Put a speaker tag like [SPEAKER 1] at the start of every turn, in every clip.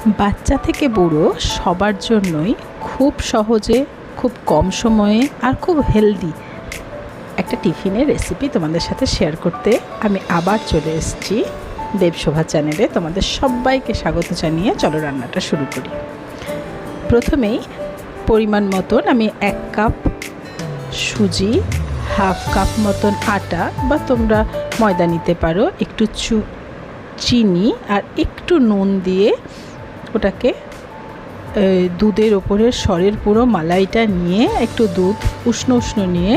[SPEAKER 1] বাচ্চা থেকে বুড়ো সবার জন্যই খুব সহজে, খুব কম সময়ে আর খুব হেলদি একটা টিফিনের রেসিপি তোমাদের সাথে শেয়ার করতে আমি আবার চলে এসেছি দেবশোভা চ্যানেলে। তোমাদের সবাইকে স্বাগত জানিয়ে চলো রান্নাটা শুরু করি। প্রথমেই পরিমাণ মতন আমি 1 কাপ সুজি, হাফ কাপ মতন আটা বা তোমরা ময়দা নিতে পারো, একটু চিনি আর একটু নুন দিয়ে ওটাকে দুধের ওপরের সরের পুরো মালাইটা নিয়ে, একটু দুধ উষ্ণ উষ্ণ নিয়ে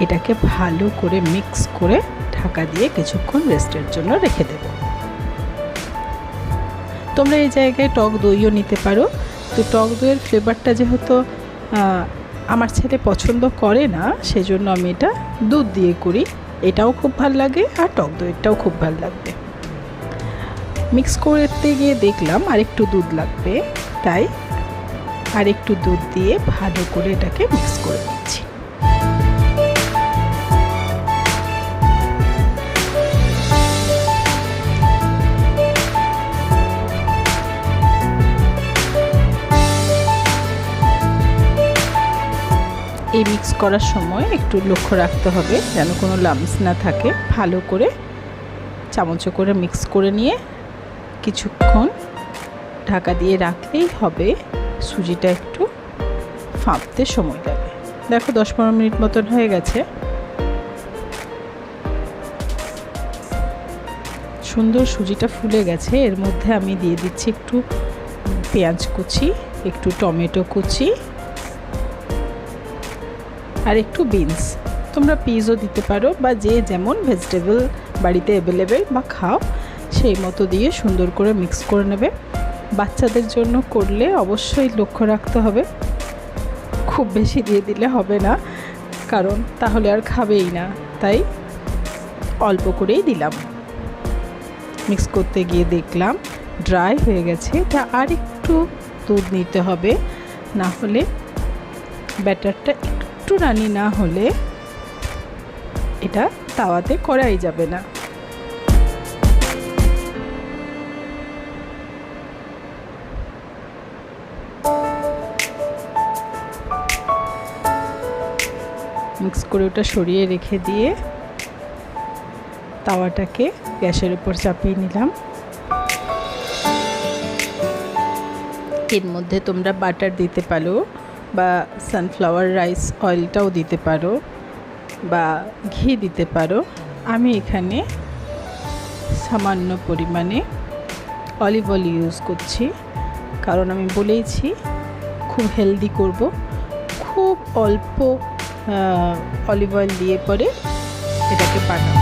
[SPEAKER 1] এটাকে ভালো করে মিক্স করে ঢাকা দিয়ে কিছুক্ষণ রেস্টের জন্য রেখে দেব। তোমরা এই জায়গায় টক দইও নিতে পারো। তো টক দইয়ের ফ্লেভারটা যেহেতু আমার ছেলে পছন্দ করে না, সেজন্য আমি এটা দুধ দিয়ে করি। এটাও খুব ভালো লাগে আর টক দইটাও খুব ভালো লাগবে। মিক্স করতে গিয়ে দেখলাম আর একটু দুধ লাগবে, তাই আর একটু দুধ দিয়ে ভালো করে এটাকে মিক্স করে নিচ্ছি। এই মিক্স করার সময় একটু লক্ষ্য রাখতে হবে যেন কোনো লাম্পস না থাকে। ভালো করে চামচে করে মিক্স করে নিয়ে কিছুক্ষণ ঢাকা দিয়ে রাখলেই হবে। সুজিটা একটু ফাঁপতে সময় লাগে। দেখো 10-15 মিনিট মতন হয়ে গেছে। সুন্দর সুজিটা ফুলে গেছে। এর মধ্যে আমি দিয়ে দিচ্ছি একটু পেঁয়াজ কুচি, একটু টমেটো কুচি আর একটু বিনস। তোমরা পিসও দিতে পারো বা যে যেমন ভেজিটেবল বাড়িতে অ্যাভেলেবেল বা খাও সেই মতো দিয়ে সুন্দর করে মিক্স করে নেবে। বাচ্চাদের জন্য করলে অবশ্যই লক্ষ্য রাখতে হবে, খুব বেশি দিয়ে দিলে হবে না, কারণ তাহলে আর খাবেই না। তাই অল্প করেই দিলাম। মিক্স করতে গিয়ে দেখলাম ড্রাই হয়ে গেছে। এটা আর একটু দুধ নিতে হবে, না হলে ব্যাটারটা একটু রানি না হলে এটা তাওয়াতে করাই যাবে না। মিক্স করে ওটা সরিয়ে রেখে দিয়ে তাওয়াটাকে গ্যাসের উপর চাপিয়ে নিলাম। এর মধ্যে তোমরা বাটার দিতে পারো বা সানফ্লাওয়ার রাইস অয়েলটাও দিতে পারো বা ঘি দিতে পারো। আমি এখানে সামান্য পরিমাণে অলিভ অয়েল ইউজ করছি, কারণ আমি বলেইছি খুব হেলদি করব। খুব অল্প অলিভ অয়েল দিয়ে পরে এটাকে বানাবো।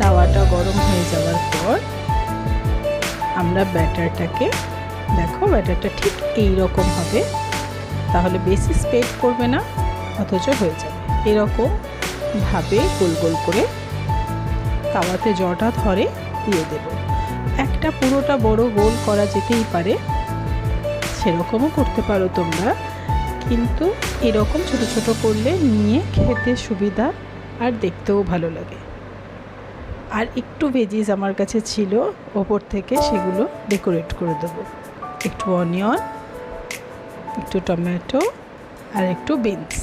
[SPEAKER 1] তাওয়াটা গরম হয়ে যাওয়ার পর আমরা ব্যাটারটাকে, দেখো ব্যাটারটা ঠিক এই রকম হবে, তাহলে বেশি স্প্রেড করবে না, অথচ হয়ে যাবে। এরকম ভাবে গোল গোল করে তাওয়াতে জটা ধরে দিয়ে দেব। একটা পুরোটা বড় গোল করা যেতেই পারে, সেরকমও করতে পারো তোমরা, কিন্তু এরকম ছোট ছোট করলে নিয়ে খেতে সুবিধা আর দেখতেও ভালো লাগে। আর একটু ভেজিস আমার কাছে ছিল ওপর থেকে, সেগুলো ডেকোরেট করে দেবো। একটু অনিয়ন, একটু টমেটো আর একটু বিনস।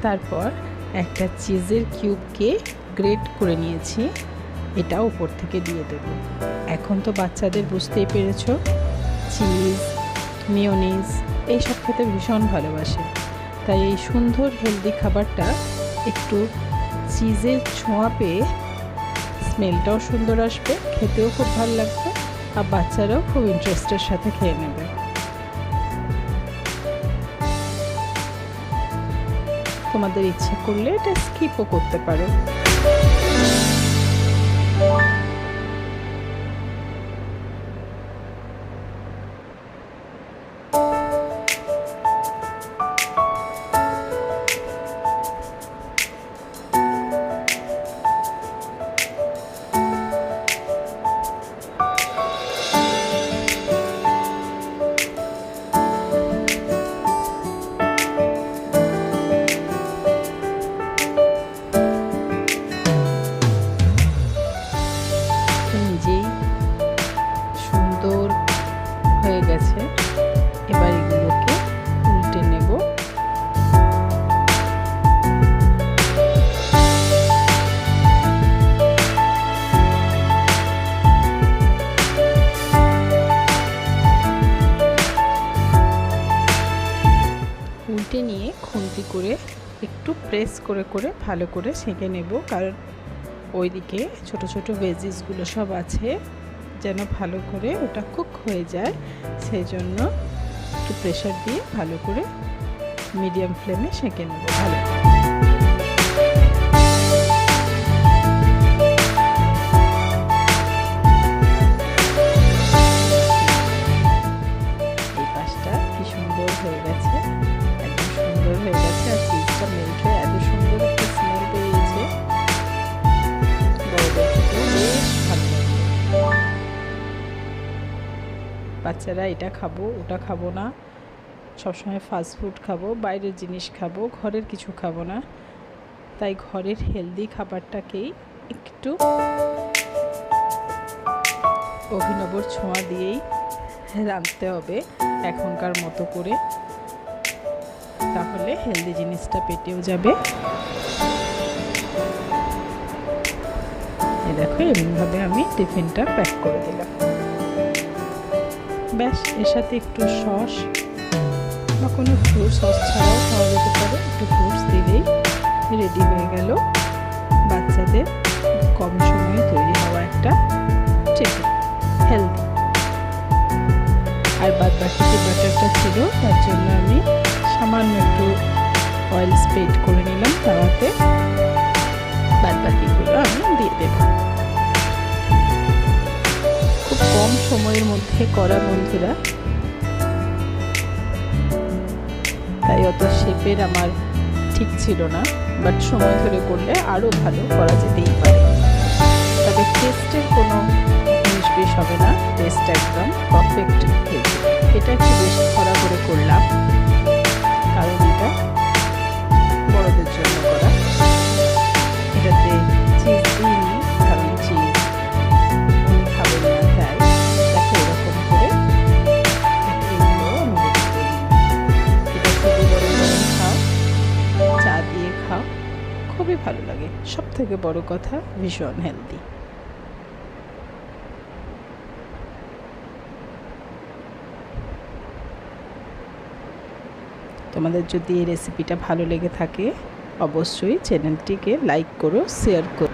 [SPEAKER 1] তারপর একটা চিজের কিউবকে গ্রেট করে নিয়েছি, এটা উপর থেকে দিয়ে দেব। এখন তো বাচ্চাদের বুঝতেই পেরেছো, চিজ, মিওনিজ এইসব খেতে ভীষণ ভালোবাসে, তাই এই সুন্দর হেলদি খাবারটা একটু চিজের ছোঁয়া পেয়ে স্মেলটাও সুন্দর আসবে, খেতেও খুব ভালো লাগবে, আর বাচ্চারাও খুব ইন্টারেস্টের সাথে খেয়ে নেবে। তোমাদের ইচ্ছে করলে এটা স্কিপও করতে পারো। নিজেই সুন্দর হয়ে গেছে, এবার এগুলোকে উল্টে নেব। উল্টে নিয়ে খুন্তি করে একটু প্রেস করে করে ভালো করে সেঁকে নেব, কারণ ওইদিকে ছোট ছোট ভেজিসগুলো সব আছে, যেন ভালো করে ওটা কুক হয়ে যায়, সেই জন্য একটু প্রেশার দিয়ে ভালো করে মিডিয়াম ফ্লেমে সেঁকে নেব ভালো করে। এই পাশটা কি সুন্দর হয়ে গেছে, একদম সুন্দর হয়ে গেছে, আর চিজটা মেল্ট হয়ে এত সুন্দর একটা স্মেল বেরিয়েছে, বাচ্চারা এটা খাবো ওটা খাবো না, সবসময় ফাস্ট ফুড খাবো, বাইরের জিনিস খাবো, ঘরের কিছু খাবো না, তাই ঘরের হেলদি খাবারটাকেই একটু অভিনবর ছোঁয়া দিয়েই রাঁধতে হবে এখনকার মতো করে, তাহলে হেলদি জিনিসটা পেটেও যাবে। দেখো এমনিভাবে আমি টিফিনটা প্যাক করে দিলাম। ব্যাস, এর সাথে একটু সস বা কোনো ফ্রুট, সস ছাড়াও খাওয়া যেতে পারে, একটু ফ্রুটস দিলেই রেডি হয়ে গেল বাচ্চাদের কম সময়ে তৈরি হওয়া একটা টিফিন, হেলদি। আর বাদ বাকি যে বাটারটা ছিল তার জন্য আমি সামান্য একটু অয়েল স্প্রেড করে নিলাম তাওয়াতে, বাদ বাকিগুলো আমি দিয়ে দেব। খুব কম সময়ের মধ্যে করা বন্ধুরা, তাই অত শেপের আমার ঠিক ছিল না, বাট সময় ধরে করলে আরও ভালো করা যেতেই পারে। তবে টেস্টের কোনো উনিশ-বিশ হবে না, টেস্ট একদম পারফেক্ট হয়েছে। এটা একটু বেশি কড়া করে করলাম, কারণ এটা বড়দের জন্য করা। এটাতে চিজ দিইনি, কারণ চিজ উনি খাবেন না, তাই দেখো এরকম করে এগুলো আমি রেডি করে নিই। এটা খুবই গরম গরম খাও, চা দিয়ে খাও, খুবই ভালো লাগে। সব থেকে বড় কথা, ভীষণ হেলদি। তোমাদের যদি এই রেসিপিটা ভালো লেগে থাকে অবশ্যই চ্যানেলটিকে লাইক করো, শেয়ার করো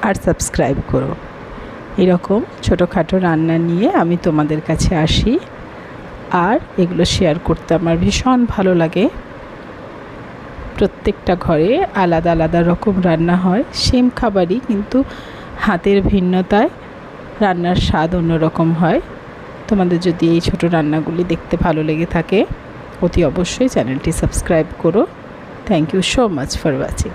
[SPEAKER 1] আর সাবস্ক্রাইব করো। এরকম ছোটোখাটো রান্না নিয়ে আমি তোমাদের কাছে আসি, আর এগুলো শেয়ার করতে আমার ভীষণ ভালো লাগে। প্রত্যেকটা ঘরে আলাদা আলাদা রকম রান্না হয়, সেম খাবারই কিন্তু হাতের ভিন্নতায় রান্নার স্বাদ অন্যরকম হয়। তোমাদের যদি এই ছোট রান্নাগুলি দেখতে ভালো লেগে থাকে অতি অবশ্যই চ্যানেলটি সাবস্ক্রাইব করো। Thank you so much for watching.